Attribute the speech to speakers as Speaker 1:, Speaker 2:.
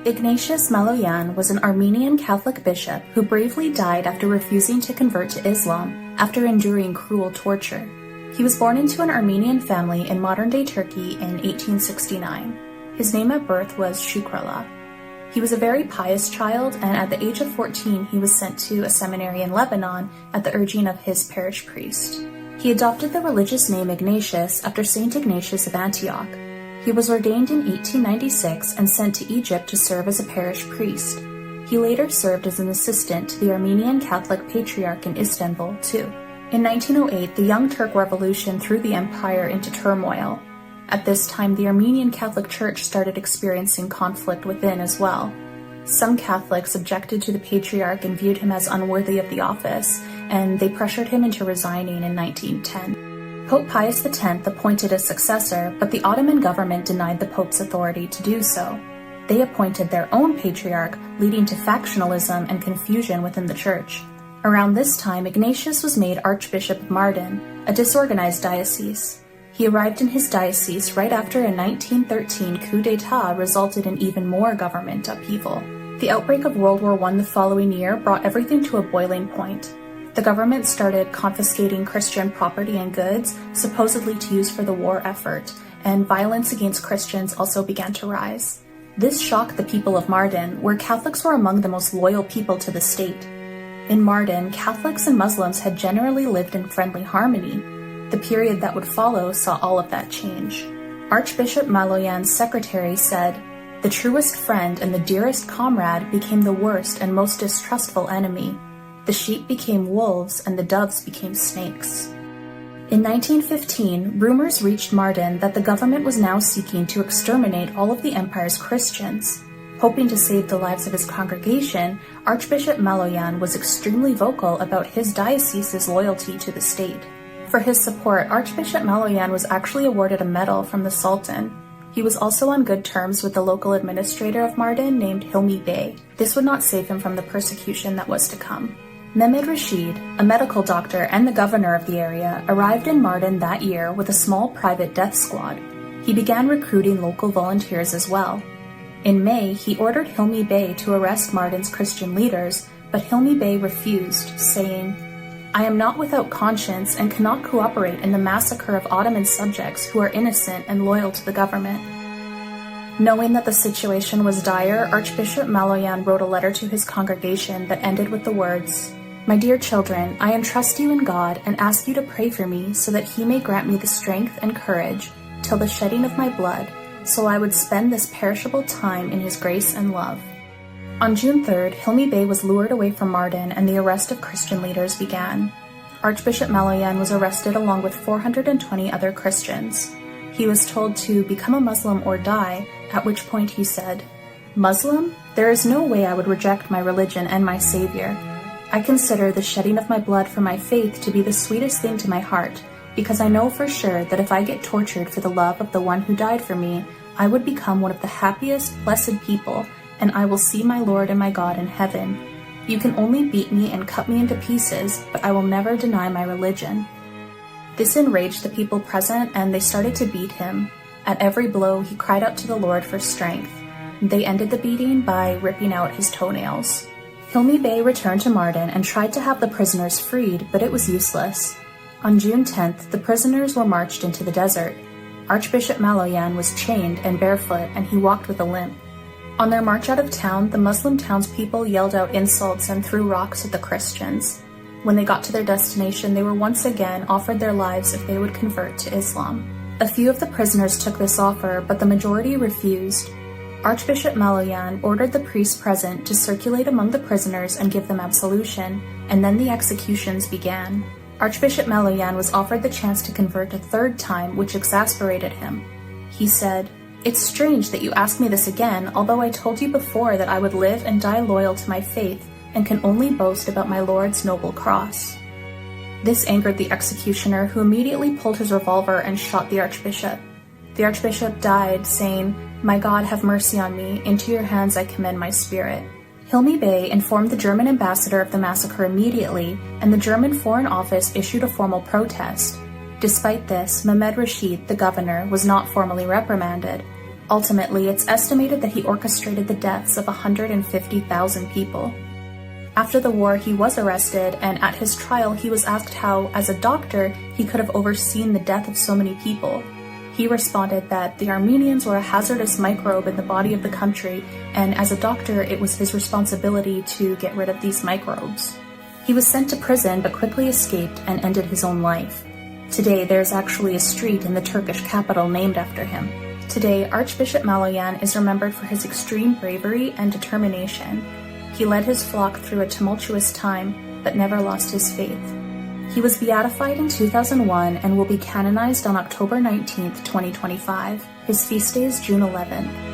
Speaker 1: Ignacije Malojan was an Armenian Catholic bishop who bravely died after refusing to convert to Islam after enduring cruel torture. He was born into an Armenian family in modern-day Turkey in 1869. His name at birth was Šukrallah. He was a very pious child, and at the age of 14 he was sent to a seminary in Lebanon at the urging of his parish priest. He adopted the religious name Ignatius after Saint Ignatius of Antioch. He was ordained in 1896 and sent to Egypt to serve as a parish priest. He later served as an assistant to the Armenian Catholic Patriarch in Istanbul, too. In 1908, the Young Turk Revolution threw the empire into turmoil. At this time, the Armenian Catholic Church started experiencing conflict within as well. Some Catholics objected to the Patriarch and viewed him as unworthy of the office, and they pressured him into resigning in 1910. Pope Pius X appointed a successor, but the Ottoman government denied the Pope's authority to do so. They appointed their own patriarch, leading to factionalism and confusion within the church. Around this time, Ignatius was made Archbishop of Mardin, a disorganized diocese. He arrived in his diocese right after a 1913 coup d'etat resulted in even more government upheaval. The outbreak of World War I the following year brought everything to a boiling point. The government started confiscating Christian property and goods, supposedly to use for the war effort, and violence against Christians also began to rise. This shocked the people of Mardin, where Catholics were among the most loyal people to the state. In Mardin, Catholics and Muslims had generally lived in friendly harmony. The period that would follow saw all of that change. Archbishop Maloyan's secretary said, "The truest friend and the dearest comrade became the worst and most distrustful enemy. The sheep became wolves and the doves became snakes." In 1915, rumors reached Mardin that the government was now seeking to exterminate all of the empire's Christians. Hoping to save the lives of his congregation, Archbishop Maloyan was extremely vocal about his diocese's loyalty to the state. For his support, Archbishop Maloyan was actually awarded a medal from the Sultan. He was also on good terms with the local administrator of Mardin named Hilmi Bey. This would not save him from the persecution that was to come. Mehmed Rashid, a medical doctor and the governor of the area, arrived in Mardin that year with a small private death squad. He began recruiting local volunteers as well. In May, he ordered Hilmi Bey to arrest Mardin's Christian leaders, but Hilmi Bey refused, saying, "I am not without conscience and cannot cooperate in the massacre of Ottoman subjects who are innocent and loyal to the government." Knowing that the situation was dire, Archbishop Maloyan wrote a letter to his congregation that ended with the words, "My dear children, I entrust you in God and ask you to pray for me so that He may grant me the strength and courage till the shedding of my blood, so I would spend this perishable time in His grace and love." On June 3rd, Hilmi Bey was lured away from Mardin and the arrest of Christian leaders began. Archbishop Maloyan was arrested along with 420 other Christians. He was told to become a Muslim or die, at which point he said, "Muslim? There is no way I would reject my religion and my Savior. I consider the shedding of my blood for my faith to be the sweetest thing to my heart, because I know for sure that if I get tortured for the love of the one who died for me, I would become one of the happiest, blessed people, and I will see my Lord and my God in heaven. You can only beat me and cut me into pieces, but I will never deny my religion." This enraged the people present, and they started to beat him. At every blow, he cried out to the Lord for strength. They ended the beating by ripping out his toenails. Hilmi Bey returned to Mardin and tried to have the prisoners freed, but it was useless. On June 10th, the prisoners were marched into the desert. Archbishop Maloyan was chained and barefoot, and he walked with a limp. On their march out of town, the Muslim townspeople yelled out insults and threw rocks at the Christians. When they got to their destination, they were once again offered their lives if they would convert to Islam. A few of the prisoners took this offer, but the majority refused. Archbishop Maloyan ordered the priests present to circulate among the prisoners and give them absolution, and then the executions began. Archbishop Maloyan was offered the chance to convert a third time, which exasperated him. He said, "It's strange that you ask me this again, although I told you before that I would live and die loyal to my faith, and can only boast about my Lord's noble cross." This angered the executioner, who immediately pulled his revolver and shot the archbishop. The archbishop died, saying, "My God, have mercy on me. Into your hands I commend my spirit." Hilmi Bey informed the German ambassador of the massacre immediately, and the German Foreign Office issued a formal protest. Despite this, Mehmed Rashid, the governor, was not formally reprimanded. Ultimately, it's estimated that he orchestrated the deaths of 150,000 people. After the war, he was arrested, and at his trial, he was asked how, as a doctor, he could have overseen the death of so many people. He responded that the Armenians were a hazardous microbe in the body of the country, and as a doctor, it was his responsibility to get rid of these microbes. He was sent to prison but quickly escaped and ended his own life. Today, there's actually a street in the Turkish capital named after him. Today, Archbishop Maloyan is remembered for his extreme bravery and determination. He led his flock through a tumultuous time, but never lost his faith. He was beatified in 2001 and will be canonized on October 19, 2025. His feast day is June 11th.